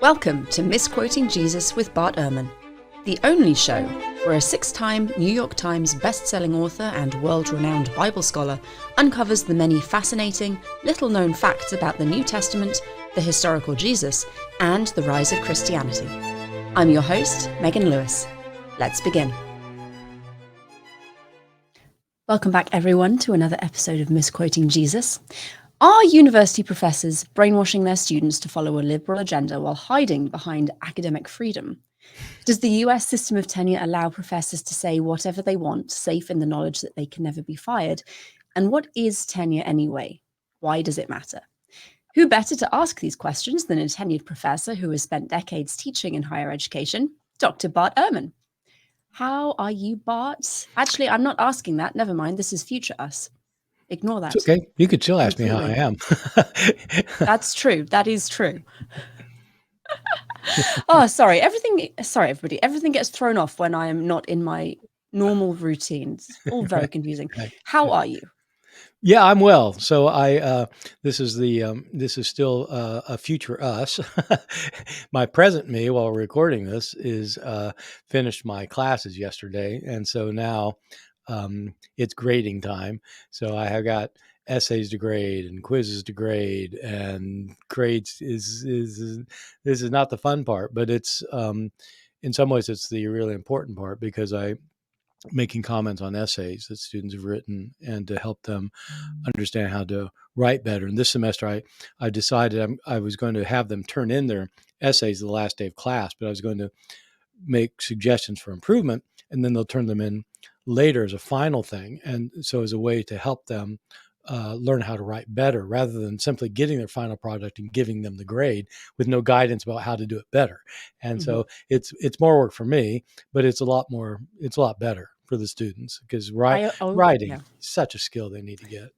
Welcome to Misquoting Jesus with Bart Ehrman, the only show where a six-time New York Times best-selling author and world-renowned Bible scholar uncovers the many fascinating, little-known facts about the New Testament, the historical Jesus, and the rise of Christianity. I'm your host, Megan Lewis. Let's begin. Welcome back, everyone, to another episode of Misquoting Jesus. Are university professors brainwashing their students to follow a liberal agenda while hiding behind academic freedom? Does the US system of tenure allow professors to say whatever they want, safe in the knowledge that they can never be fired? And what is tenure anyway? Why does it matter? Who better to ask these questions than a tenured professor who has spent decades teaching in higher education, Dr. Bart Ehrman? How are you, Bart? Actually, I'm not asking that. Never mind. This is future us. Ignore that. It's okay. You could still ask me how I am. That's true. That is true. Oh, sorry. Sorry, everybody. Everything gets thrown off when I am not in my normal routines. All very confusing. Right. How are you? Yeah, I'm well. So this is still a future us. My present me, while recording this, is finished my classes yesterday, and so now it's grading time. So I have got essays to grade and quizzes to grade, and grades is this is not the fun part, but it's in some ways it's the really important part, because I making comments on essays that students have written and to help them understand how to write better. And this semester, I decided I was going to have them turn in their essays the last day of class, but I was going to make suggestions for improvement, and then they'll turn them in later as a final thing. And so as a way to help them learn how to write better, rather than simply getting their final product and giving them the grade with no guidance about how to do it better. And so it's more work for me, but it's a lot better for the students, because writing is such a skill they need to get.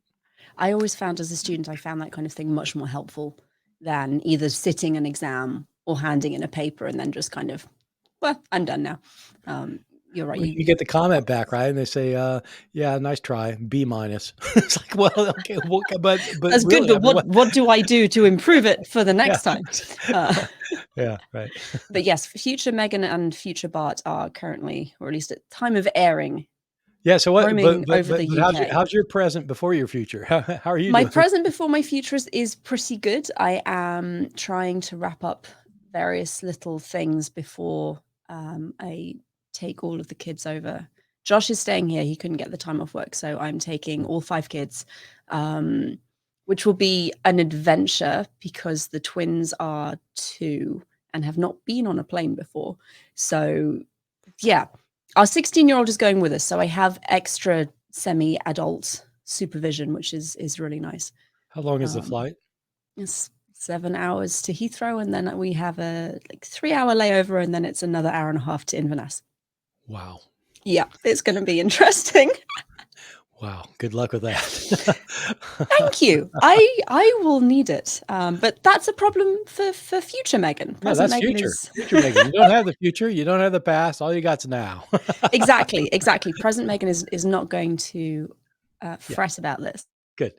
I always found, as a student, I found that kind of thing much more helpful than either sitting an exam or handing in a paper and then just kind of, well, I'm done now. You're right. Well, you get the comment back, right? And they say, yeah, nice try, B-. It's like, well, okay, but that's really good. But what do I do to improve it for the next time? Yeah, right. But yes, future Megan and future Bart are currently, or at least at time of airing, yeah. So what? But how's your present before your future? How are you? My doing? present before my future is pretty good. I am trying to wrap up various little things before I take all of the kids over. Josh is staying here. He couldn't get the time off work, so I'm taking all 5 kids, which will be an adventure because the twins are 2 and have not been on a plane before. So yeah, our 16-year-old is going with us, so I have extra semi-adult supervision, which is really nice. How long is the flight? It's 7 hours to Heathrow, and then we have a 3-hour layover, and then it's another hour and a half to Inverness. Wow. Yeah, it's going to be interesting. Wow. Good luck with that. Thank you. I will need it. But that's a problem for future Megan. Present that's Megan future Megan. You don't have the future. You don't have the past. All you got's now. Exactly. Present Megan is not going to fret about this. Good.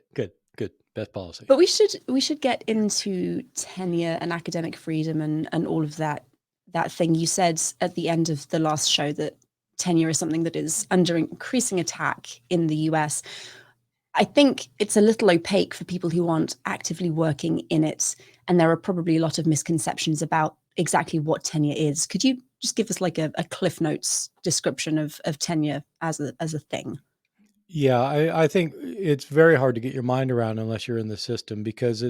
Best policy. But we should get into tenure and academic freedom and all of that thing. You said at the end of the last show that tenure is something that is under increasing attack in the US. I think it's a little opaque for people who aren't actively working in it, and there are probably a lot of misconceptions about exactly what tenure is. Could you just give us like a Cliff Notes description of tenure as a thing? Yeah, I think it's very hard to get your mind around unless you're in the system, because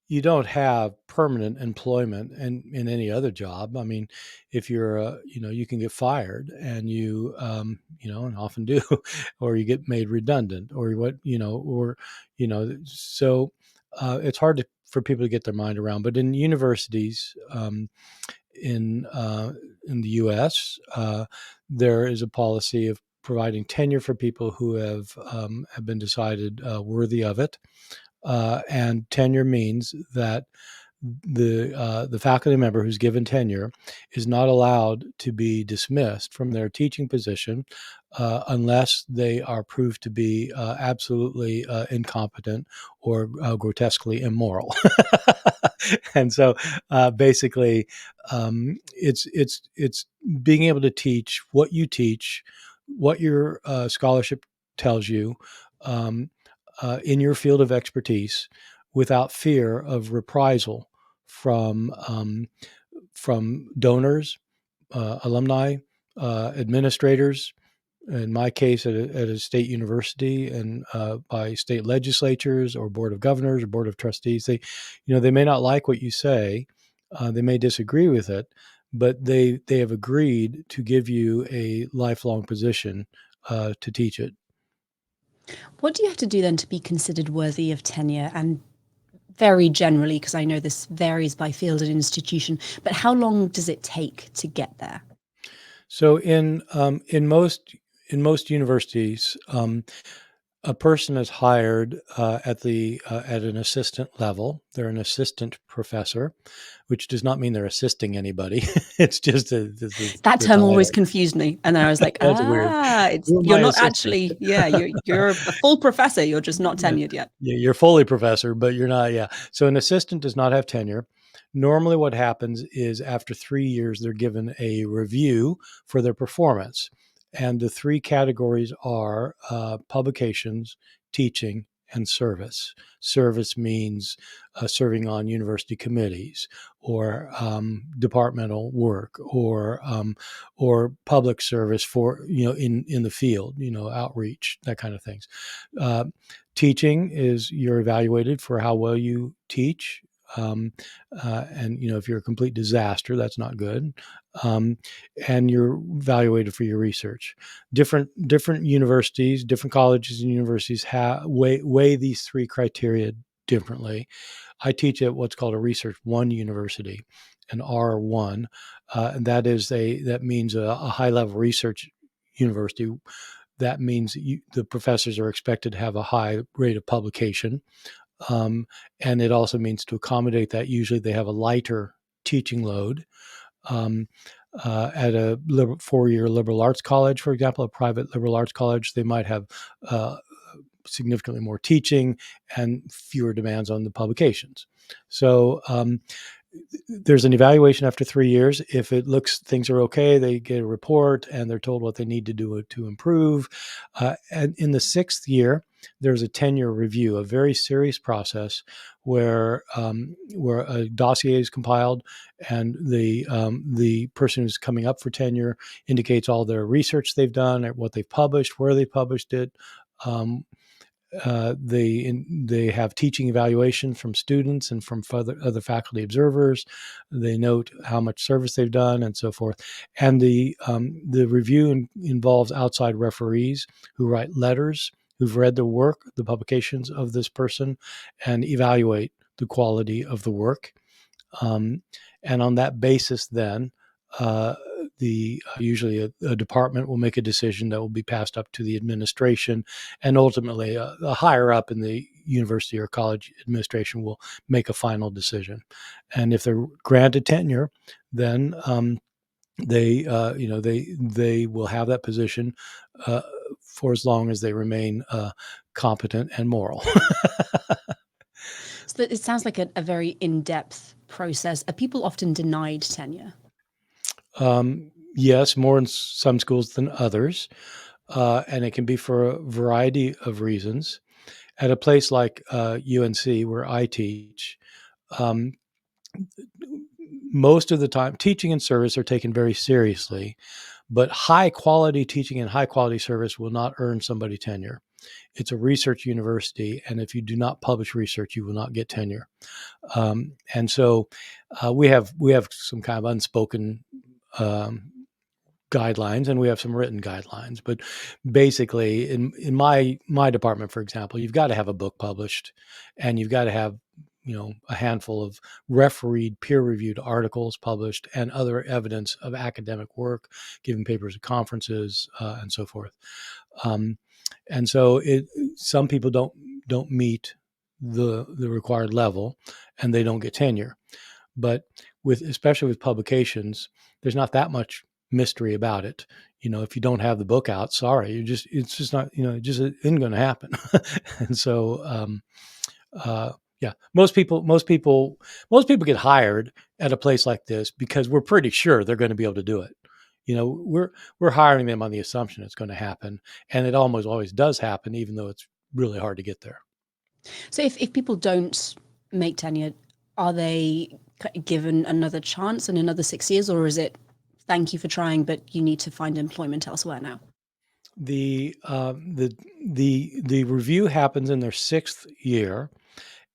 you don't have permanent employment in any other job. I mean, if you're, you can get fired, and you, and often do, or you get made redundant, or so it's hard for people to get their mind around. But in universities, in the U.S., there is a policy of providing tenure for people who have been decided worthy of it. And tenure means that the faculty member who's given tenure is not allowed to be dismissed from their teaching position unless they are proved to be absolutely incompetent or grotesquely immoral. And so basically, it's being able to teach, what your scholarship tells you um, in your field of expertise, without fear of reprisal from donors, alumni, administrators. In my case, at a state university, and by state legislatures or board of governors or board of trustees, they may not like what you say, they may disagree with it, but they have agreed to give you a lifelong position to teach it. What do you have to do then to be considered worthy of tenure? And very generally, because I know this varies by field and institution, but how long does it take to get there? So in most universities, a person is hired at an assistant level. They're an assistant professor, which does not mean they're assisting anybody. It's just this is That the term always title. confused me, and then I was like, That's weird. You're you're my not assistant. actually, yeah, you're a full professor, you're just not Yeah, tenured yet. yeah, you're fully professor, but you're not. Yeah. So an assistant does not have tenure. Normally, what happens is after 3 years, they're given a review for their performance. And the three categories are publications, teaching, and service. Service means serving on university committees, or departmental work, or public service for in the field, outreach, that kind of things. Uh, Teaching is, you're evaluated for how well you teach. And if you're a complete disaster, that's not good. Um, and you're evaluated for your research. Different universities, different colleges and universities weigh these three criteria differently. I teach at what's called a Research One university, an R1, and that means a high level research university. That means the professors are expected to have a high rate of publication. And it also means, to accommodate that, usually they have a lighter teaching load. Um, at a 4-year liberal arts college, for example, a private liberal arts college, they might have significantly more teaching and fewer demands on the publications. So there's an evaluation after 3 years. If it looks things are okay, they get a report and they're told what they need to do to improve. And in the 6th year, there's a tenure review, a very serious process where a dossier is compiled, and the person who's coming up for tenure indicates all their research they've done, what they've published, where they published it. Um, they have teaching evaluation from students and from other faculty observers. They note how much service they've done and so forth. And the review involves outside referees who write letters, who've read the work, the publications of this person, and evaluate the quality of the work. And on that basis, then uh, usually a department will make a decision that will be passed up to the administration, and ultimately a higher up in the university or college administration will make a final decision. And if they're granted tenure, then they will have that position uh, for as long as they remain competent and moral. So it sounds like a very in-depth process. Are people often denied tenure? Yes, more in some schools than others, and it can be for a variety of reasons. At a place like UNC, where I teach, um, most of the time, teaching and service are taken very seriously, but high quality teaching and high quality service will not earn somebody tenure. It's a research university, and if you do not publish research, you will not get tenure. And so we have some kind of unspoken um, guidelines, and we have some written guidelines. But basically, in my department, for example, you've got to have a book published, and you've got to have a handful of refereed, peer-reviewed articles published, and other evidence of academic work, giving papers at conferences, and so forth. Um, and so some people don't meet the required level, and they don't get tenure. But especially with publications, there's not that much mystery about it. If you don't have the book out, sorry, it's just not, it just isn't going to happen. And so, yeah, most people get hired at a place like this because we're pretty sure they're going to be able to do it. We're hiring them on the assumption it's going to happen, and it almost always does happen, even though it's really hard to get there. So if people don't make tenure, are they given another chance and another 6 years, or is it thank you for trying, but you need to find employment elsewhere now? The review happens in their 6th year,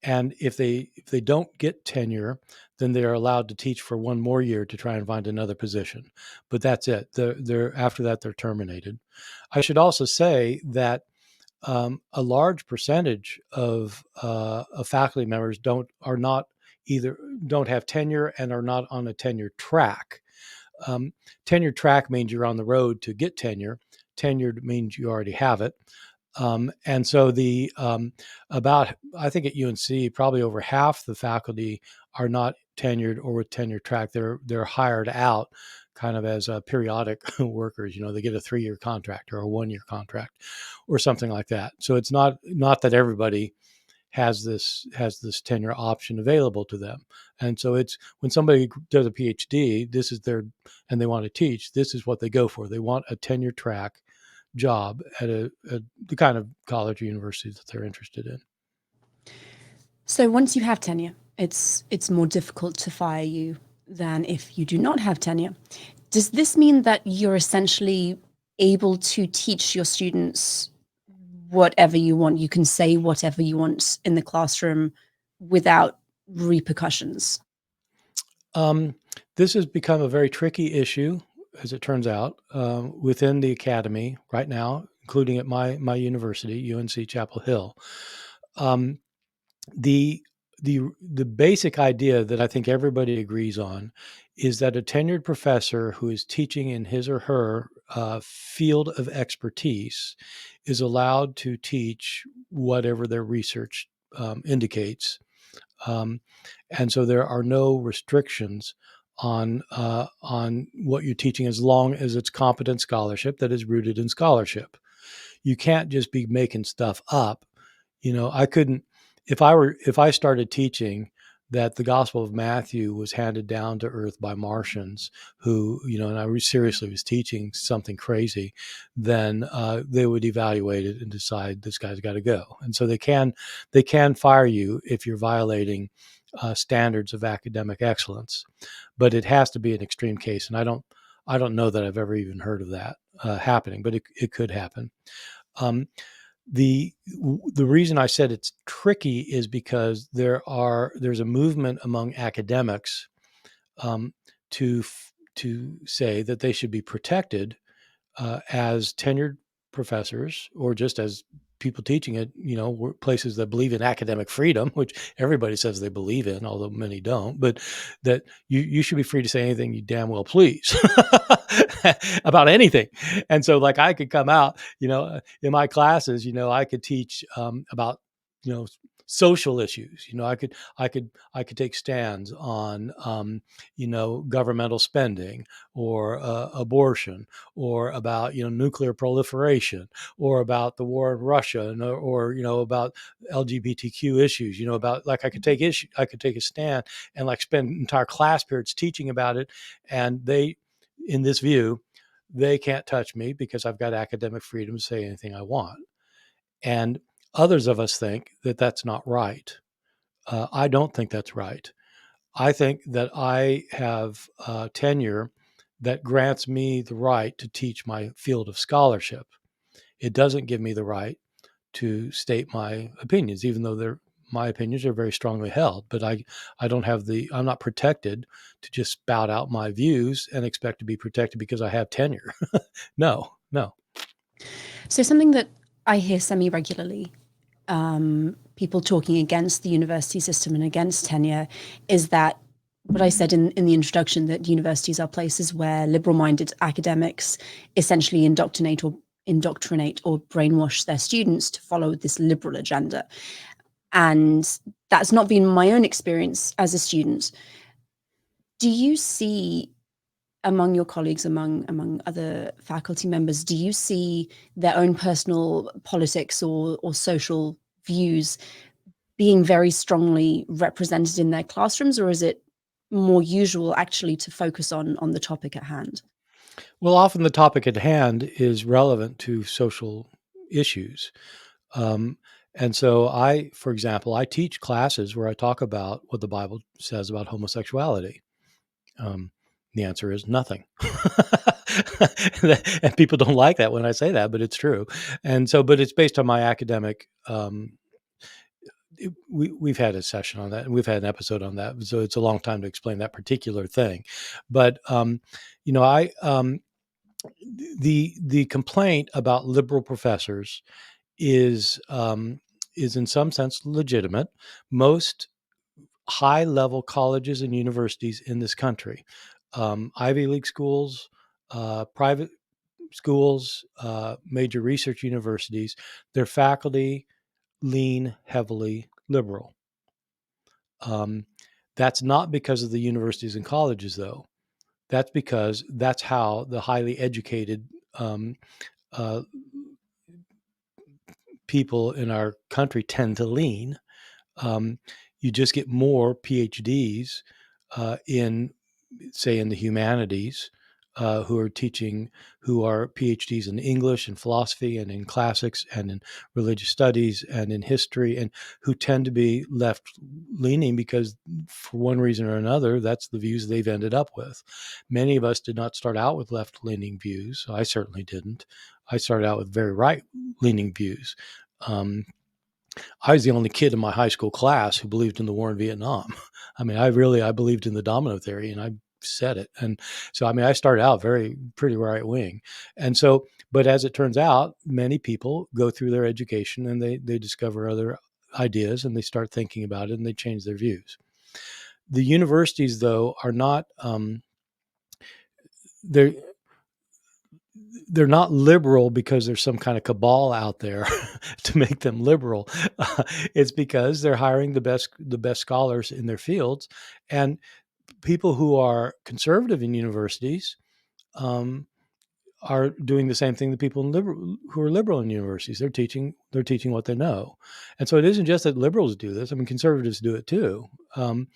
and if they don't get tenure, then they're allowed to teach for one more year to try and find another position. But that's it. They're after that they're terminated. I should also say that a large percentage of faculty members don't have tenure and are not on a tenure track. Tenure track means you're on the road to get tenure. Tenured means you already have it. And so I think at UNC, probably over half the faculty are not tenured or with tenure track. They're hired out kind of as periodic workers. They get a 3-year contract or a 1-year contract or something like that. So it's not that everybody has this tenure option available to them. And so it's when somebody does a PhD, and they want to teach, this is what they go for. They want a tenure track job at the kind of college or university that they're interested in. So once you have tenure, it's more difficult to fire you than if you do not have tenure. Does this mean that you're essentially able to teach your students whatever you want? You can say whatever you want in the classroom without repercussions? This has become a very tricky issue, as it turns out, within the academy right now, including at my university, UNC Chapel Hill. The basic idea that I think everybody agrees on is that a tenured professor who is teaching in his or her field of expertise is allowed to teach whatever their research indicates. And so there are no restrictions on what you're teaching as long as it's competent scholarship that is rooted in scholarship. You can't just be making stuff up. I couldn't, if I started teaching that the Gospel of Matthew was handed down to earth by Martians who, and I seriously was teaching something crazy, then they would evaluate it and decide this guy's got to go. And so they can fire you if you're violating standards of academic excellence, but it has to be an extreme case. And I don't know that I've ever even heard of that happening, but it could happen. The reason I said it's tricky is because there's a movement among academics to say that they should be protected as tenured professors or just as people teaching it, places that believe in academic freedom, which everybody says they believe in, although many don't, but that you should be free to say anything you damn well please about anything. And so like I could come out, in my classes, I could teach about, social issues. I could take stands on, governmental spending or abortion or about, nuclear proliferation or about the war in Russia or about LGBTQ issues, about like I could take a stand and like spend entire class periods teaching about it. And in this view, they can't touch me because I've got academic freedom to say anything I want. And others of us think that that's not right. I don't think that's right. I think that I have tenure that grants me the right to teach my field of scholarship. It doesn't give me the right to state my opinions, even though my opinions are very strongly held. But I'm not protected to just spout out my views and expect to be protected because I have tenure. No. So something that I hear semi-regularly, people talking against the university system and against tenure, is that what I said in the introduction, that universities are places where liberal-minded academics essentially indoctrinate or brainwash their students to follow this liberal agenda. And that's not been my own experience as a student. Do you see among your colleagues, among other faculty members, do you see their own personal politics or social views being very strongly represented in their classrooms, or is it more usual actually to focus on the topic at hand? Well, often the topic at hand is relevant to social issues. Um, and so for example, I teach classes where I talk about what the Bible says about homosexuality. Um, the answer is nothing. And people don't like that when I say that, but it's true. And so, but it's based on my academic. We've had a session on that, and we've had an episode on that. So it's a long time to explain that particular thing. But I the complaint about liberal professors is in some sense legitimate. Most high level colleges and universities in this country, Ivy League schools, private schools, major research universities, their faculty lean heavily liberal. Um, that's not because of the universities and colleges, though. That's because that's how the highly educated um, uh, people in our country tend to lean. Um, you just get more PhDs in, say, in the humanities, who are teaching, who are PhDs in English and philosophy and in classics and in religious studies and in history, and who tend to be left leaning because, for one reason or another, that's the views they've ended up with. Many of us did not start out with left leaning views. I certainly didn't. I started out with very right leaning views. Um, I was the only kid in my high school class who believed in the war in Vietnam. I mean, I believed in the domino theory, and I said it. And so, I mean, I started out pretty right wing. And so, but as it turns out, many people go through their education and they discover other ideas and they start thinking about it and they change their views. The universities, though, are not, they're, they're not liberal because there's some kind of cabal out there to make them liberal. It's because they're hiring the best scholars in their fields, and people who are conservative in universities um, are doing the same thing that people who are liberal in universities. They're teaching what they know, and so it isn't just that liberals do this. I mean, conservatives do it too. Um,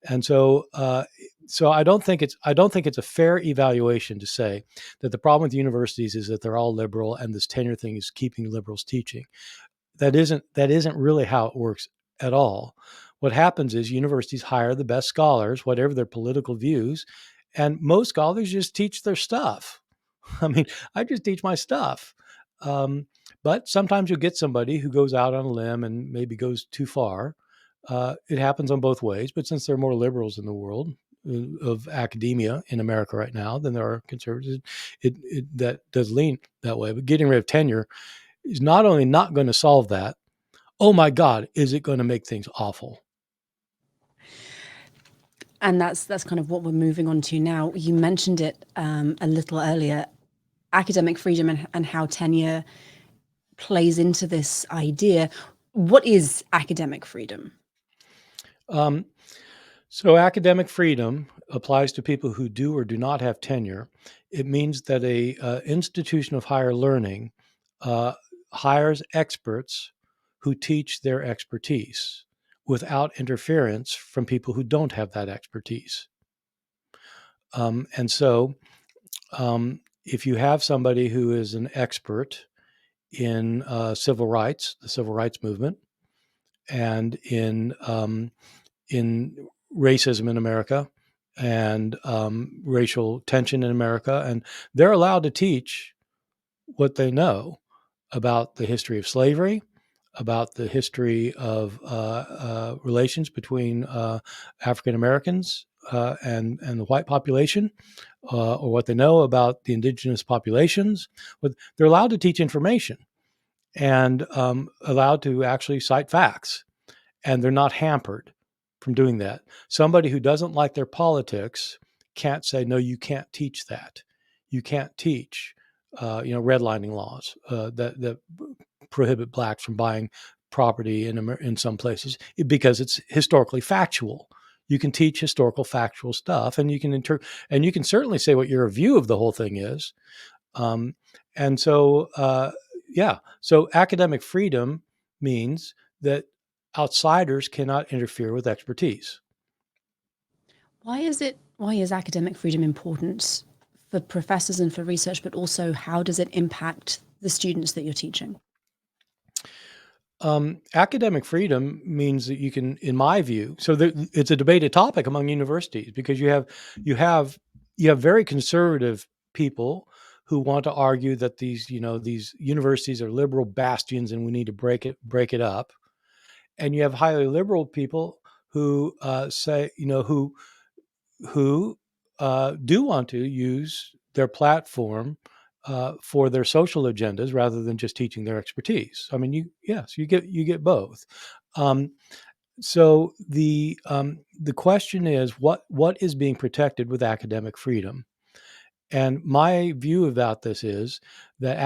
and so I don't think it's a fair evaluation to say that the problem with universities is that they're all liberal and this tenure thing is keeping liberals teaching. That isn't really how it works at all. What happens is universities hire the best scholars, whatever their political views, and most scholars just teach their stuff. I mean, I just teach my stuff. Um, but sometimes you'll get somebody who goes out on a limb and maybe goes too far. It happens on both ways, but since there are more liberals in the world of academia in America right now than there are conservatives, that does lean that way. But getting rid of tenure is not only not going to solve that. Oh my God, is it going to make things awful? And that's kind of what we're moving on to now. You mentioned it a little earlier, academic freedom and how tenure plays into this idea. What is academic freedom? Um, So academic freedom applies to people who do or do not have tenure. It means that a institution of higher learning uh, hires experts who teach their expertise without interference from people who don't have that expertise. And so, if you have somebody who is an expert in civil rights, the civil rights movement, and in racism in America and racial tension in America. And they're allowed to teach what they know about the history of slavery, about the history of relations between African Americans and the white population, or what they know about the indigenous populations. But they're allowed to teach information and allowed to actually cite facts, and they're not hampered from doing that. Somebody who doesn't like their politics can't say, no, you can't teach that. You can't teach, redlining laws that prohibit blacks from buying property in some places because it's historically factual. You can teach historical factual stuff, and you can certainly say what your view of the whole thing is. Um, and so, so academic freedom means that outsiders cannot interfere with expertise. Why is academic freedom important for professors and for research, but also how does it impact the students that you're teaching? Academic freedom means that you can, in my view, it's a debated topic among universities because you have very conservative people who want to argue that these universities are liberal bastions and we need to break it up, and you have highly liberal people who say who do want to use their platform for their social agendas rather than just teaching their expertise. I mean, you get both. Um, so the question is what is being protected with academic freedom? And my view about this is that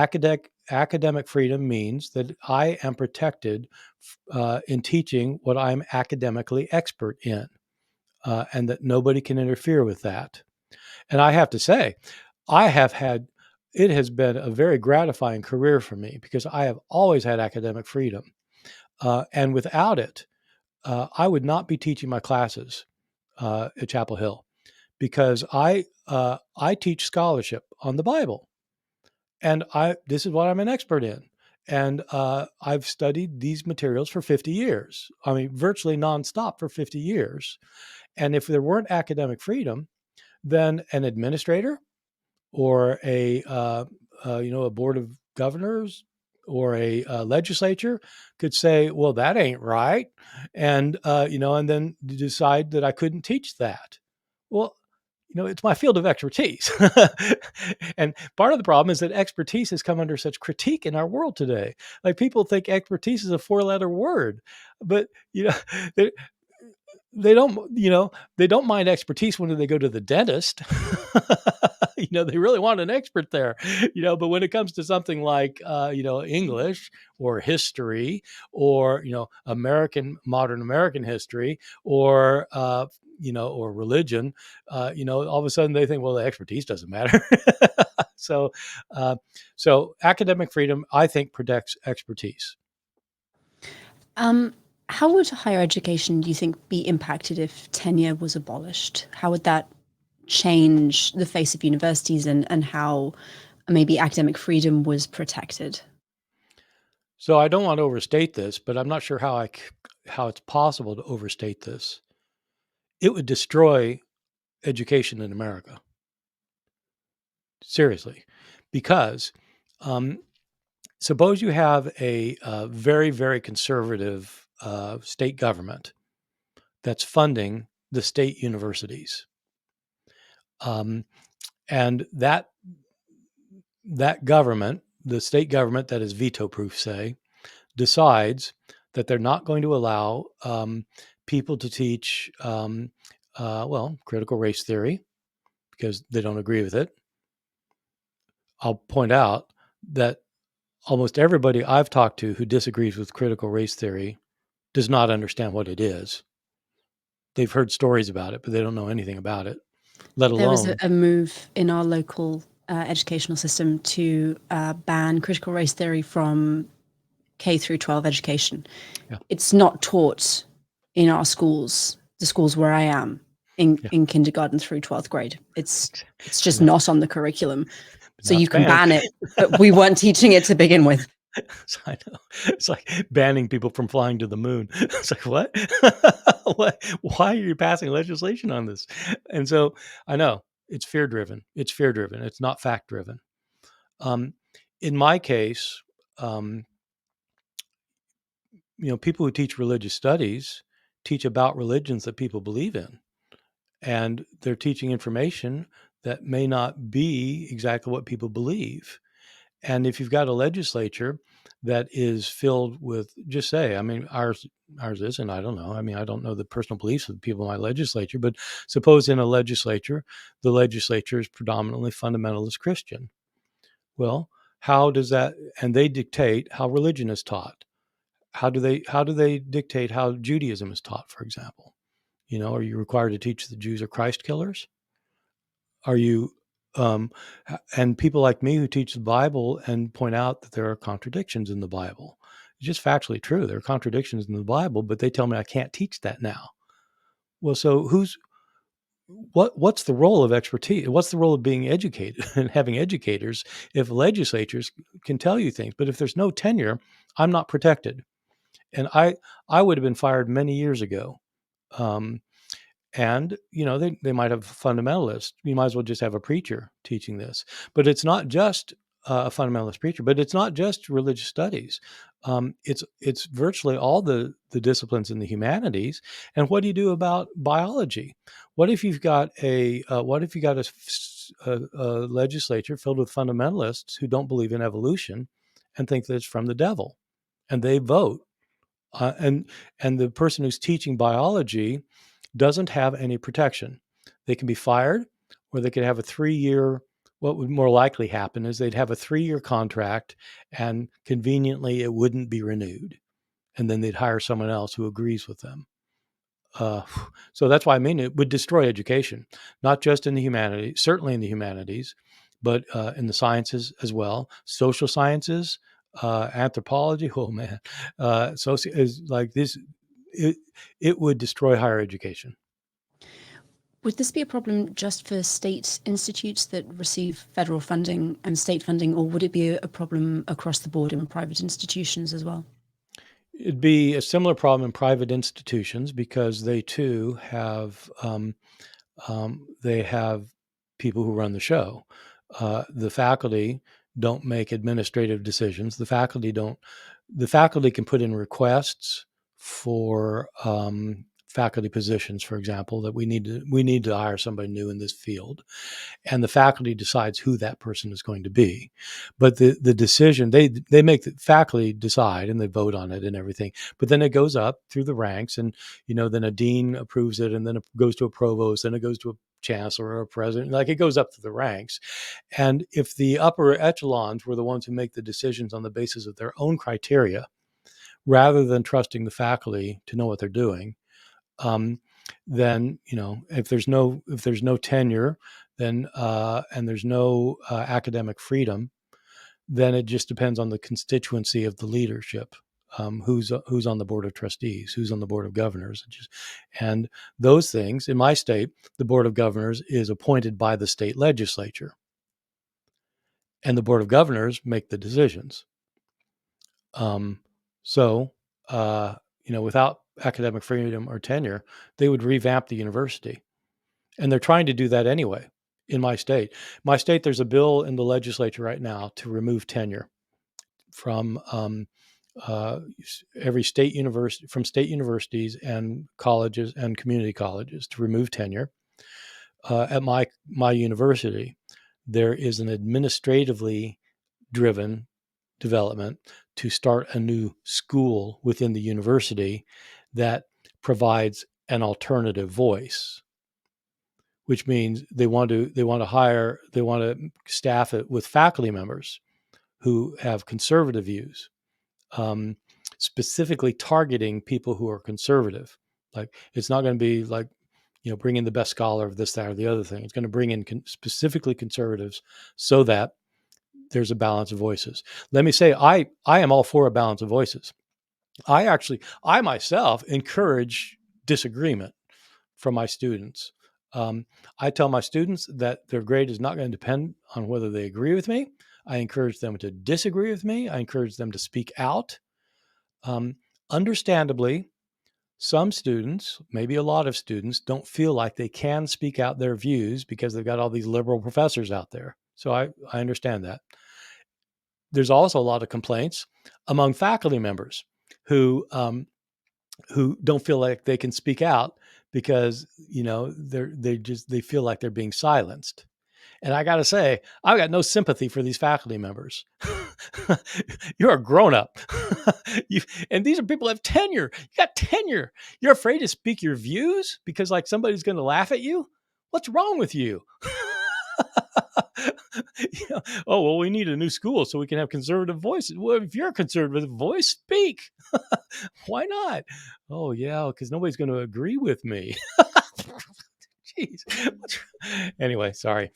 academic freedom means that I am protected in teaching what I'm academically expert in, and that nobody can interfere with that. And I have to say, it has been a very gratifying career for me because I have always had academic freedom. And without it, I would not be teaching my classes at Chapel Hill because I teach scholarship on the Bible, and this is what I'm an expert in. And I've studied these materials for 50 years. I mean, virtually nonstop for 50 years. And if there weren't academic freedom, then an administrator or a board of governors or a legislature could say, "Well, that ain't right," and then decide that I couldn't teach that. Well, it's my field of expertise. And part of the problem is that expertise has come under such critique in our world today. Like people think expertise is a four-letter word, but they, they don't, they don't mind expertise when they go to the dentist. They really want an expert there, but when it comes to something like, English or history or, modern American history or religion, all of a sudden they think, well, the expertise doesn't matter. so, uh, so academic freedom, I think, protects expertise. Um, how would higher education, do you think, be impacted if tenure was abolished? How would that change the face of universities and how maybe academic freedom was protected? So I don't want to overstate this, but I'm not sure how it's possible to overstate this. It would destroy education in America. Seriously, because um, suppose you have a very, very conservative state government that's funding the state universities, um, and that government, the state government that is veto-proof, say, decides that they're not going to allow people to teach, critical race theory because they don't agree with it. I'll point out that almost everybody I've talked to who disagrees with critical race theory does not understand what it is. They've heard stories about it, but they don't know anything about it, let There was alone. a move in our local educational system to ban critical race theory from K through 12 education. Yeah, It's not taught in our schools, the schools where I am, yeah, in kindergarten through 12th grade. It's I just know, not on the curriculum. but So now you it's can banned. ban it, but we weren't teaching it to begin with. I know. It's like banning people from flying to the moon. It's like, what? What? Why are you passing legislation on this? And so I know it's fear driven. It's fear driven. It's not fact driven. Um, in my case, um, people who teach religious studies teach about religions that people believe in, and they're teaching information that may not be exactly what people believe. And if you've got a legislature that is filled with, just say, I mean, ours isn't, I don't know. I mean, I don't know the personal beliefs of the people in my legislature, but suppose in a legislature, the legislature is predominantly fundamentalist Christian. Well, how does that, and they dictate how religion is taught. How do they dictate how Judaism is taught, for example? Are you required to teach the Jews are Christ killers? Are you um, and people like me who teach the Bible and point out that there are contradictions in the Bible. It's just factually true. There are contradictions in the Bible, but they tell me I can't teach that now. Well, so what's the role of expertise? What's the role of being educated and having educators if legislatures can tell you things? But if there's no tenure, I'm not protected. And I would have been fired many years ago. Um, and they might have fundamentalists. You might as well just have a preacher teaching this. But it's not just a fundamentalist preacher, but it's not just religious studies. It's virtually all the disciplines in the humanities. And what do you do about biology? What if you've got a legislature filled with fundamentalists who don't believe in evolution and think that it's from the devil, and they vote, and the person who's teaching biology doesn't have any protection. They can be fired, or they could have a 3-year. What would more likely happen is they'd have a 3-year contract, and conveniently it wouldn't be renewed, and then they'd hire someone else who agrees with them. Uh, so that's why it would destroy education, not just in the humanities, certainly in the humanities, but in the sciences as well, social sciences, anthropology. Oh man, is like this. It, it would destroy higher education. Would this be a problem just for state institutes that receive federal funding and state funding, or would it be a problem across the board in private institutions as well? It'd be a similar problem in private institutions because they too have people who run the show. The faculty don't make administrative decisions. The faculty don't. The faculty can put in requests for faculty positions, for example, that we need to hire somebody new in this field, and the faculty decides who that person is going to be. But the decision, they make the faculty decide and they vote on it and everything. But then it goes up through the ranks, and then a dean approves it, and then it goes to a provost, and it goes to a chancellor or a president. Like, it goes up through the ranks. And if the upper echelons were the ones who make the decisions on the basis of their own criteria, rather than trusting the faculty to know what they're doing, then if there's no tenure, then and there's no academic freedom, then it just depends on the constituency of the leadership. Who's on the board of trustees, who's on the board of governors, and those things. In my state, the board of governors is appointed by the state legislature, and the board of governors make the decisions. So, without academic freedom or tenure, they would revamp the university. And they're trying to do that anyway in my state. My state, there's a bill in the legislature right now to remove tenure from uh, every state university, from state universities and colleges and community colleges, to remove tenure. At my university, there is an administratively driven development to start a new school within the university that provides an alternative voice, which means they want to staff it with faculty members who have conservative views, um, specifically targeting people who are conservative. Like, it's not going to be like, bring in the best scholar of this, that, or the other thing. It's going to bring in specifically conservatives so that there's a balance of voices. Let me say, I am all for a balance of voices. I myself encourage disagreement from my students. I tell my students that their grade is not going to depend on whether they agree with me. I encourage them to disagree with me. I encourage them to speak out. Understandably, some students, maybe a lot of students, don't feel like they can speak out their views because they've got all these liberal professors out there. So I understand that. There's also a lot of complaints among faculty members who don't feel like they can speak out because they feel like they're being silenced. And I got to say, I've got no sympathy for these faculty members. You're a grown up. And these are people who have tenure. You got tenure. You're afraid to speak your views because, like, somebody's going to laugh at you? What's wrong with you? Oh, well, we need a new school so we can have conservative voices. Well, if you're a conservative voice, speak. Why not? Oh, yeah, because nobody's going to agree with me. Jeez. Anyway, sorry.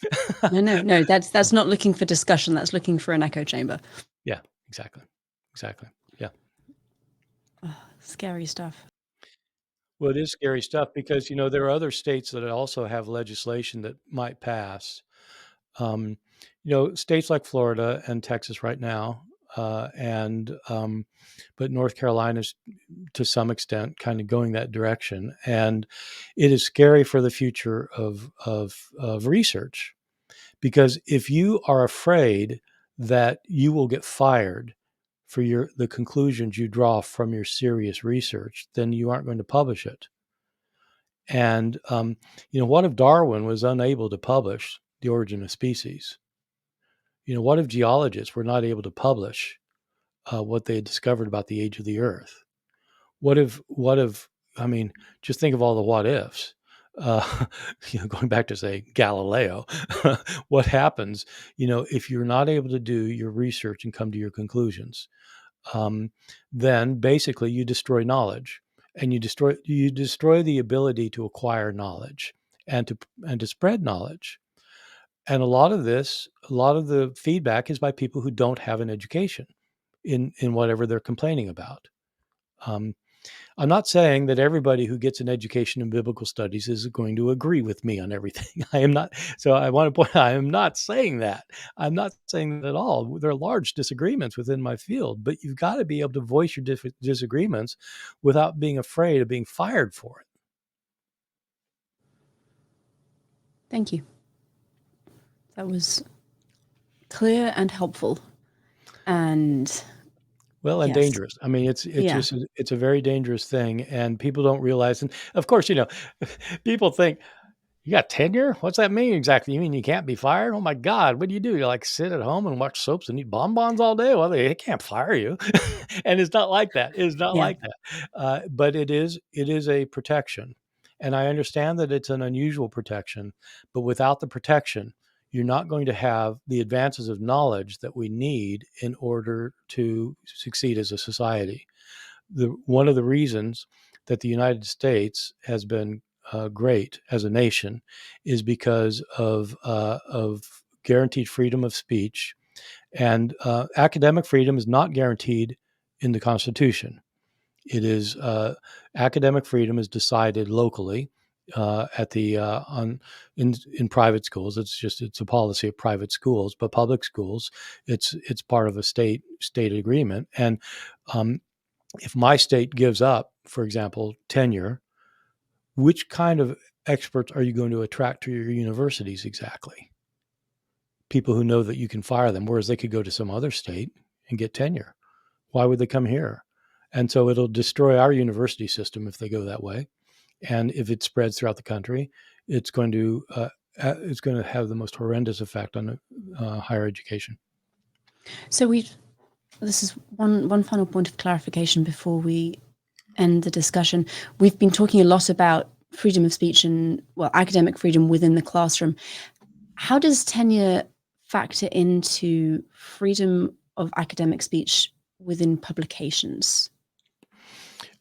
No. That's not looking for discussion. That's looking for an echo chamber. Yeah, exactly. Yeah. Oh, scary stuff. Well, it is scary stuff because, there are other states that also have legislation that might pass. Um, States like Florida and Texas right now, but North Carolina's to some extent kind of going that direction, and it is scary for the future of research, because if you are afraid that you will get fired for the conclusions you draw from your serious research, then you aren't going to publish it. And what if Darwin was unable to publish The Origin of Species? What if geologists were not able to publish what they had discovered about the age of the Earth? What if, I mean, just think of all the what ifs. Uh, going back to, say, Galileo, what happens, if you're not able to do your research and come to your conclusions? um, then basically you destroy knowledge, and you destroy the ability to acquire knowledge and to spread knowledge. And a lot of the feedback is by people who don't have an education in whatever they're complaining about. Um, I'm not saying that everybody who gets an education in biblical studies is going to agree with me on everything. I am not. So I want to point out, I am not saying that. I'm not saying that at all. There are large disagreements within my field, but you've got to be able to voice your disagreements without being afraid of being fired for it. Thank you. That was clear and helpful. And Well, and yes. dangerous. I mean, it's Yeah. just it's a very dangerous thing, and people don't realize. And of course, people think, you got tenure? What's that mean exactly? You mean you can't be fired? Oh my God, what do? You like sit at home and watch soaps and eat bonbons all day? Well, they can't fire you. And it's not like that. It's not Yeah. like that. But it is a protection. And I understand that it's an unusual protection, but without the protection, you're not going to have the advances of knowledge that we need in order to succeed as a society. One of the reasons that the United States has been great as a nation is because of guaranteed freedom of speech, and academic freedom is not guaranteed in the Constitution. It is academic freedom is decided locally at the on in private schools. It's a policy of private schools, but public schools, it's part of a state agreement. And um, if my state gives up, for example, tenure, which kind of experts are you going to attract to your universities exactly? People who know that you can fire them, whereas they could go to some other state and get tenure. Why would they come here? And so it'll destroy our university system if they go that way. And if it spreads throughout the country, it's going to have the most horrendous effect on higher education. So this is one final point of clarification before we end the discussion. We've been talking a lot about freedom of speech and, well, academic freedom within the classroom. How does tenure factor into freedom of academic speech within publications?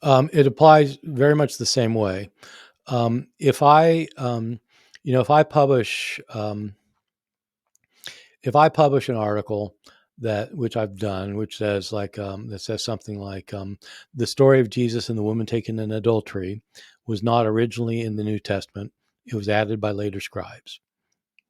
It applies very much the same way. If I, if I publish, an article which I've done, which says that says something like the story of Jesus and the woman taken in adultery was not originally in the New Testament; it was added by later scribes.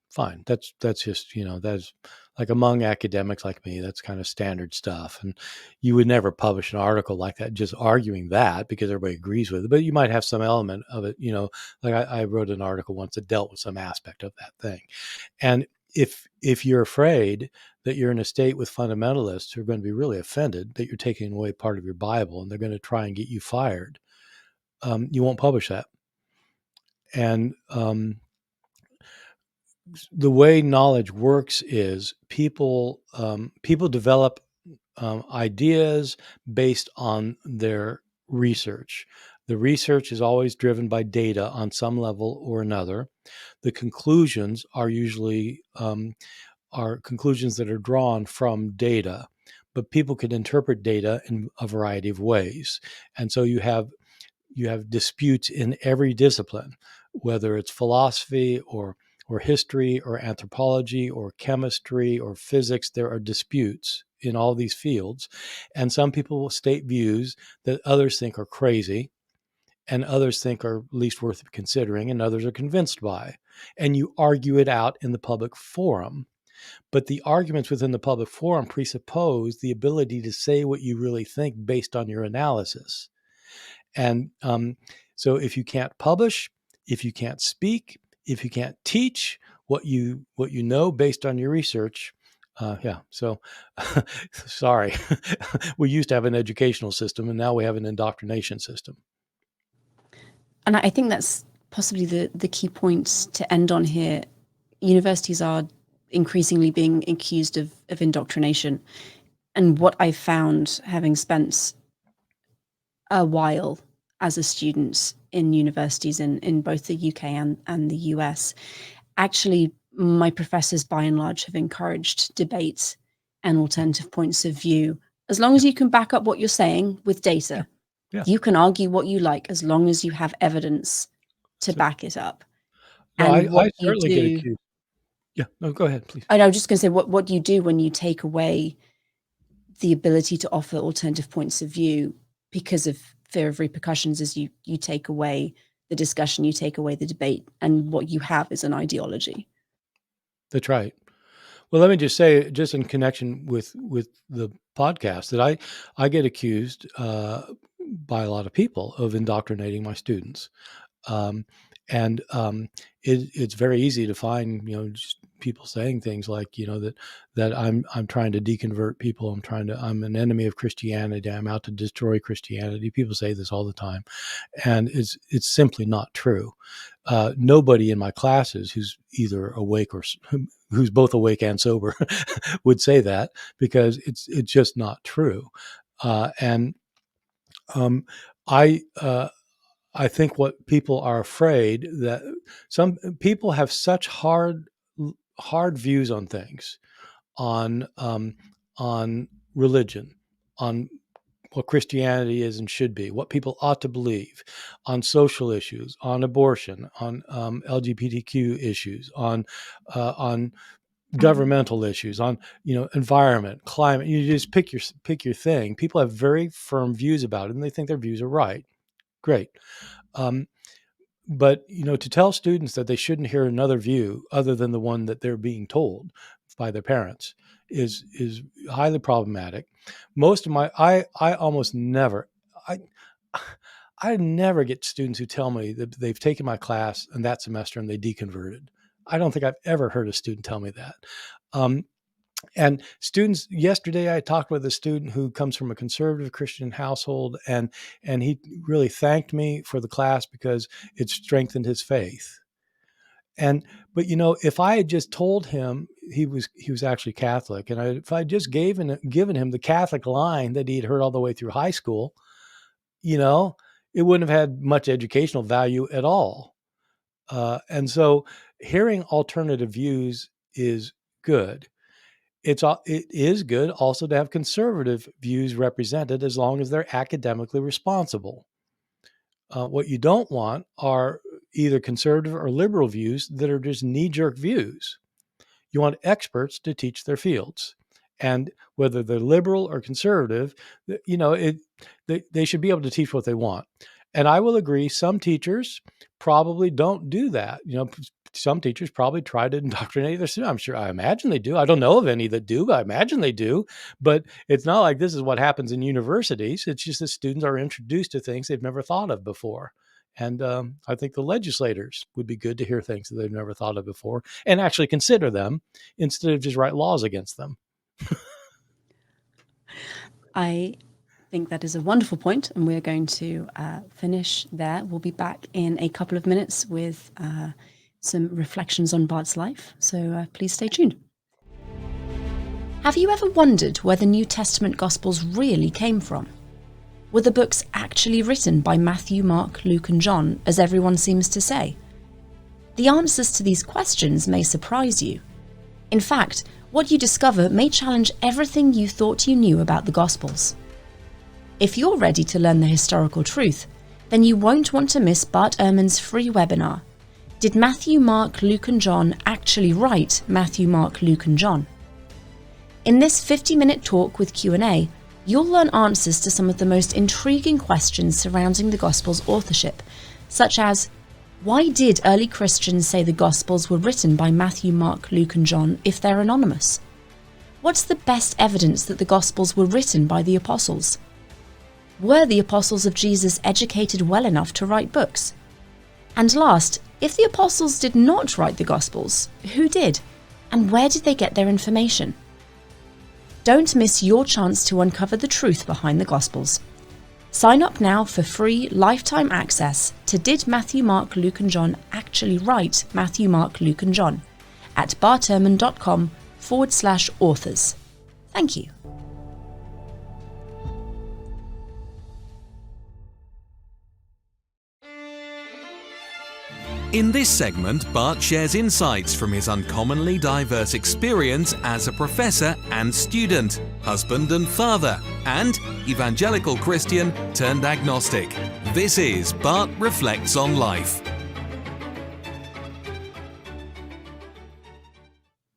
Fine, that's just that's like, among academics like me, that's kind of standard stuff, and you would never publish an article like that just arguing that because everybody agrees with it. But you might have some element of it, like I wrote an article once that dealt with some aspect of that thing. And if you're afraid that you're in a state with fundamentalists who are going to be really offended that you're taking away part of your Bible and they're going to try and get you fired, you won't publish that. And the way knowledge works is people develop ideas based on their research. The research is always driven by data on some level or another. The conclusions are usually are conclusions that are drawn from data, but people can interpret data in a variety of ways. And so you have disputes in every discipline, whether it's philosophy or history or anthropology or chemistry or physics. There are disputes in all these fields, and some people will state views that others think are crazy, and others think are least worth considering, and others are convinced by. And you argue it out in the public forum. But the arguments within the public forum presuppose the ability to say what you really think based on your analysis. And so if you can't publish, if you can't speak, if you can't teach what you know based on your research, so sorry. We used to have an educational system, and now we have an indoctrination system. And I think that's possibly the key point to end on here. Universities are increasingly being accused of indoctrination. And what I found, having spent a while as a student in universities in both the UK and the US, actually my professors by and large have encouraged debate and alternative points of view. As long as you can back up what you're saying with data, you can argue what you like as long as you have evidence to back it up. No, And what I you certainly get do, accused. Yeah, no, go ahead, please. and I was just going to say, what you do when you take away the ability to offer alternative points of view because of fear of repercussions is you take away the discussion, you take away the debate, and what you have is an ideology. That's right. Well, let me just say, just in connection with the podcast, that I get accused by a lot of people of indoctrinating my students. It's very easy to find, just people saying things like, that I'm trying to deconvert people. I'm an enemy of Christianity. I'm out to destroy Christianity. People say this all the time, and it's simply not true. Nobody in my classes who's either awake or who's both awake and sober would say that, because it's just not true. I think what people are afraid, that some people have such hard views on things, on religion, on what Christianity is and should be, what people ought to believe, on social issues, on abortion, on LGBTQ issues, on governmental issues, on environment, climate. You just pick your thing. People have very firm views about it, and they think their views are right. Great. But to tell students that they shouldn't hear another view other than the one that they're being told by their parents is highly problematic. Most of I almost never, I never get students who tell me that they've taken my class and that semester and they deconverted. I don't think I've ever heard a student tell me that. And students, yesterday I talked with a student who comes from a conservative Christian household, and he really thanked me for the class because it strengthened his faith. But if I had just told him, he was actually Catholic, and if I just given him the Catholic line that he had heard all the way through high school, it wouldn't have had much educational value at all. And so hearing alternative views is good. It is good also to have conservative views represented, as long as they're academically responsible. What you don't want are either conservative or liberal views that are just knee-jerk views. You want experts to teach their fields, and whether they're liberal or conservative, they should be able to teach what they want. And I will agree, some teachers probably don't do that. Some teachers probably try to indoctrinate their students. I imagine they do. I don't know of any that do, but I imagine they do. But it's not like this is what happens in universities. It's just that students are introduced to things they've never thought of before. And I think the legislators would be good to hear things that they've never thought of before and actually consider them instead of just write laws against them. I think that is a wonderful point, and we're going to finish there. We'll be back in a couple of minutes with some reflections on Bart's life, so please stay tuned. Have you ever wondered where the New Testament Gospels really came from? Were the books actually written by Matthew, Mark, Luke and John, as everyone seems to say? The answers to these questions may surprise you. In fact, what you discover may challenge everything you thought you knew about the Gospels. If you're ready to learn the historical truth, then you won't want to miss Bart Ehrman's free webinar, Did Matthew, Mark, Luke and John actually write Matthew, Mark, Luke and John? In this 50-minute talk with Q&A, you'll learn answers to some of the most intriguing questions surrounding the Gospels' authorship, such as, why did early Christians say the Gospels were written by Matthew, Mark, Luke and John if they're anonymous? What's the best evidence that the Gospels were written by the apostles? Were the apostles of Jesus educated well enough to write books? And last, if the apostles did not write the Gospels, who did? And where did they get their information? Don't miss your chance to uncover the truth behind the Gospels. Sign up now for free lifetime access to Did Matthew, Mark, Luke and John actually write Matthew, Mark, Luke and John at barterman.com/authors. Thank you. In this segment, Bart shares insights from his uncommonly diverse experience as a professor and student, husband and father, and evangelical Christian turned agnostic. This is Bart Reflects on Life.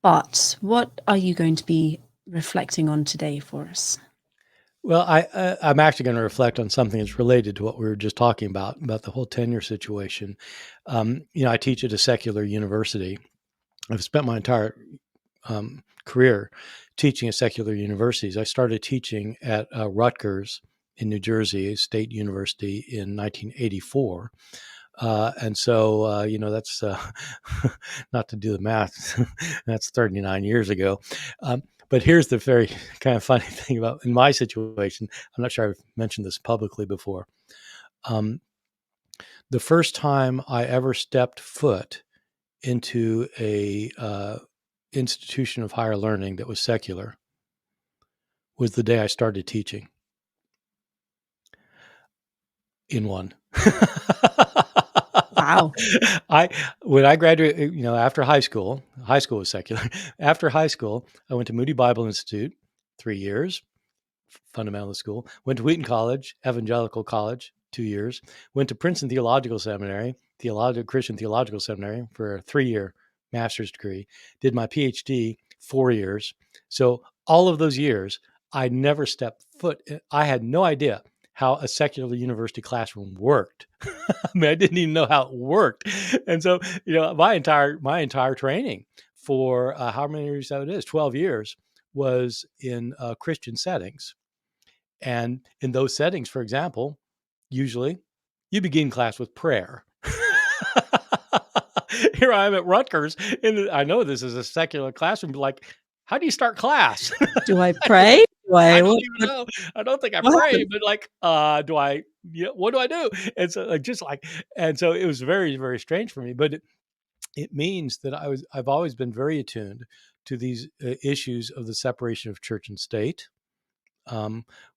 Bart, what are you going to be reflecting on today for us? Well, I'm actually going to reflect on something that's related to what we were just talking about the whole tenure situation. I teach at a secular university. I've spent my entire career teaching at secular universities. I started teaching at Rutgers in New Jersey, a state university, in 1984. And so, that's not to do the math. That's 39 years ago. But here's the very kind of funny thing about in my situation. I'm not sure I've mentioned this publicly before. The first time I ever stepped foot into a institution of higher learning that was secular was the day I started teaching in one. Wow. When I graduated, after high school was secular. After high school, I went to Moody Bible Institute, 3 years, fundamentalist school. Went to Wheaton College, Evangelical College, 2 years. Went to Princeton Theological Seminary, Christian Theological Seminary for a 3-year master's degree. Did my PhD 4 years. So all of those years, I never stepped foot. I had no idea how a secular university classroom worked. I mean, I didn't even know how it worked. And so, my entire training for how many years that it is, 12 years, was in Christian settings. And in those settings, for example, usually you begin class with prayer. Here I am at Rutgers, and I know this is a secular classroom, but like, how do you start class? Do I pray? I don't even know. I don't think I pray, but like, what do I do? And so and so it was very, very strange for me, but it means that I've always been very attuned to these issues of the separation of church and state,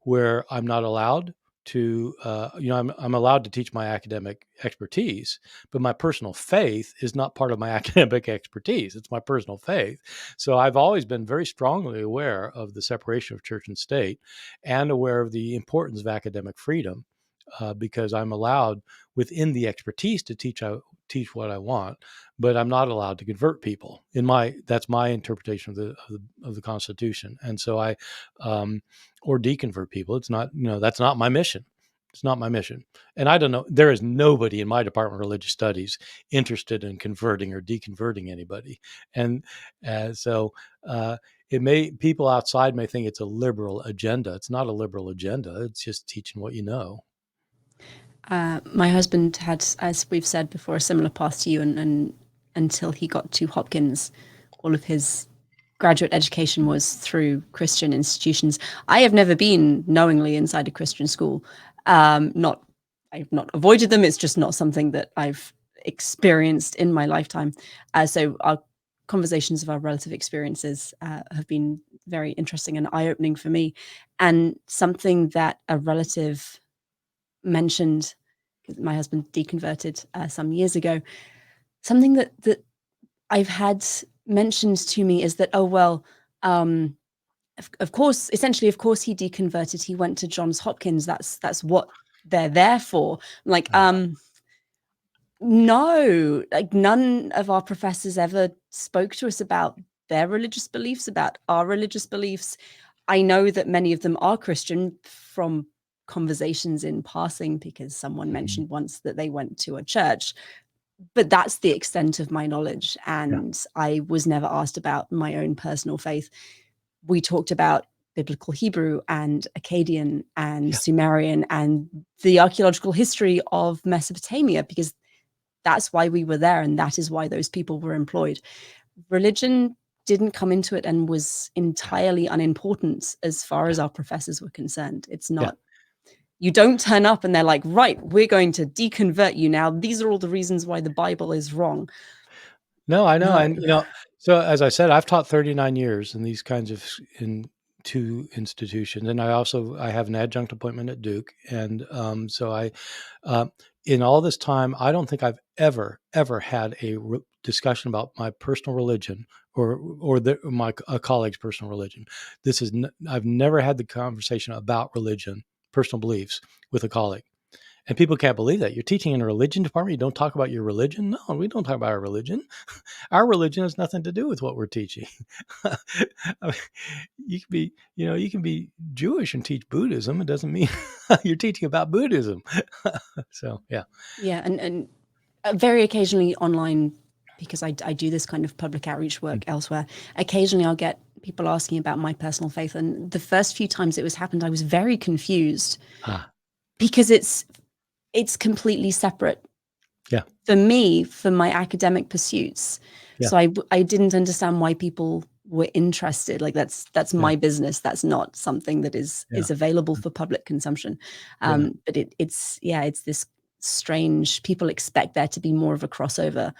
where I'm not allowed to, I'm allowed to teach my academic expertise, but my personal faith is not part of my academic expertise. It's my personal faith. So I've always been very strongly aware of the separation of church and state and aware of the importance of academic freedom, because I'm allowed within the expertise to teach what I want, but I'm not allowed to convert people. That's my interpretation of the Constitution, and so or deconvert people. It's not, that's not my mission. It's not my mission. And I don't know, there is nobody in my Department of Religious Studies interested in converting or deconverting anybody. And so people outside may think it's a liberal agenda. It's not a liberal agenda. It's just teaching what you know. My husband had, as we've said before, a similar path to you, and until he got to Hopkins, all of his graduate education was through Christian institutions. I have never been knowingly inside a Christian school. I've not avoided them. It's just not something that I've experienced in my lifetime. So our conversations of our relative experiences have been very interesting and eye-opening for me. And something that a relative mentioned, my husband deconverted some years ago, something that I've had mentioned to me is that, of course, essentially, of course, he deconverted. He went to Johns Hopkins. That's what they're there for. Like, no, like none of our professors ever spoke to us about their religious beliefs, about our religious beliefs. I know that many of them are Christian from conversations in passing, because someone mentioned once that they went to a church, but that's the extent of my knowledge. And I was never asked about my own personal faith. We talked about Biblical Hebrew and Akkadian and Sumerian and the archaeological history of Mesopotamia, because that's why we were there, and that is why those people were employed. Religion didn't come into it and was entirely unimportant as far as our professors were concerned. It's not, you don't turn up and they're like, right, we're going to deconvert you now. These are all the reasons why the Bible is wrong. No, I know. No. And, so as I said, I've taught 39 years in these kinds of, in 2 institutions. And I have an adjunct appointment at Duke. And so in all this time, I don't think I've ever had a discussion about my personal religion or a colleague's personal religion. I've never had the conversation about religion, personal beliefs, with a colleague. And people can't believe that. You're teaching in a religion department. You don't talk about your religion. No, we don't talk about our religion. Our religion has nothing to do with what we're teaching. I mean, you can be Jewish and teach Buddhism. It doesn't mean you're teaching about Buddhism. So, yeah. Yeah. And very occasionally online, because I do this kind of public outreach work elsewhere, occasionally I'll get people asking about my personal faith. And the first few times it was happened, I was very confused because it's completely separate for me, for my academic pursuits. So I didn't understand why people were interested. Like that's my business. That's not something that is available for public consumption. But it's this strange, people expect there to be more of a crossover.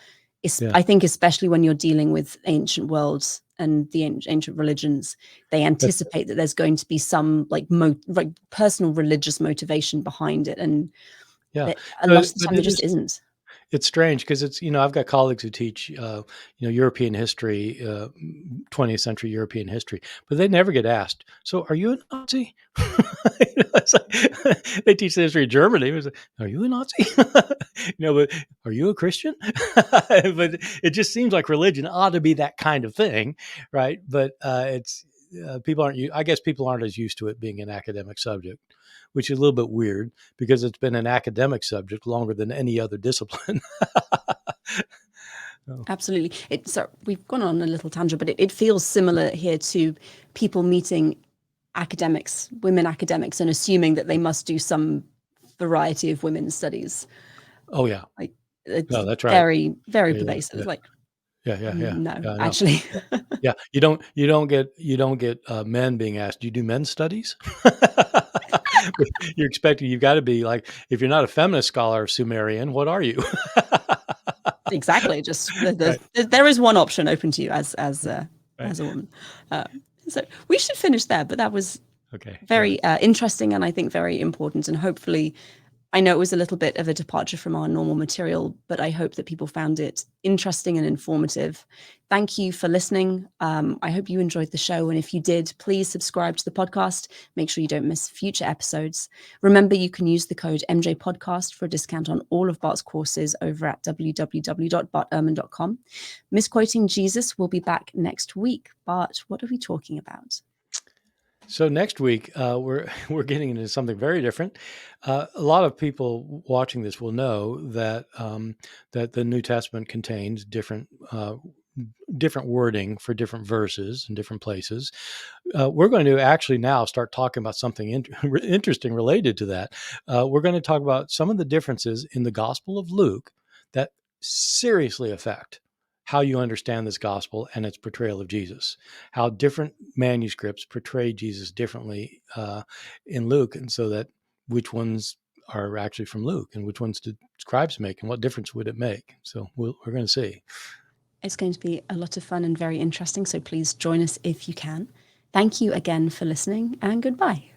I think especially when you're dealing with ancient worlds and the ancient religions, they anticipate that there's going to be some like personal religious motivation behind it. And a lot of the time there just isn't. It's strange because it's, I've got colleagues who teach, European history, 20th century European history, but they never get asked, so are you a Nazi? It's like, they teach the history of Germany. It's like, are you a Nazi? But are you a Christian? But it just seems like religion ought to be that kind of thing, right? But it's I guess people aren't as used to it being an academic subject, which is a little bit weird because it's been an academic subject longer than any other discipline. Absolutely. We've gone on a little tangent, but it feels similar here to people meeting women academics, and assuming that they must do some variety of women's studies. Oh yeah. Like it's that's right. Very, very pervasive. Like, no, actually. Yeah. You don't get men being asked, do you do men's studies? You're expecting, you've got to be like, if you're not a feminist scholar of Sumerian, what are you? Exactly. Just there is one option open to you as a woman. So we should finish there, but that was very interesting, and I think very important, and hopefully, I know it was a little bit of a departure from our normal material, but I hope that people found it interesting and informative. Thank you for listening. I hope you enjoyed the show. And if you did, please subscribe to the podcast. Make sure you don't miss future episodes. Remember, you can use the code MJPodcast for a discount on all of Bart's courses over at www.barterman.com. Misquoting Jesus will be back next week. Bart, what are we talking about? So next week, we're getting into something very different. A lot of people watching this will know that that the New Testament contains different wording for different verses in different places. We're going to actually now start talking about something interesting related to that. We're going to talk about some of the differences in the Gospel of Luke that seriously affect how you understand this gospel and its portrayal of Jesus, how different manuscripts portray Jesus differently in Luke, and so that which ones are actually from Luke and which ones did scribes make, and what difference would it make? So we're going to see. It's going to be a lot of fun and very interesting, so please join us if you can. Thank you again for listening, and goodbye.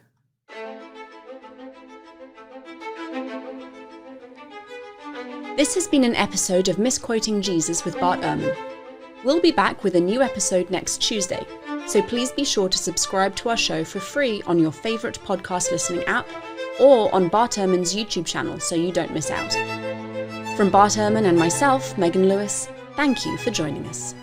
This has been an episode of Misquoting Jesus with Bart Ehrman. We'll be back with a new episode next Tuesday, so please be sure to subscribe to our show for free on your favourite podcast listening app or on Bart Ehrman's YouTube channel so you don't miss out. From Bart Ehrman and myself, Megan Lewis, thank you for joining us.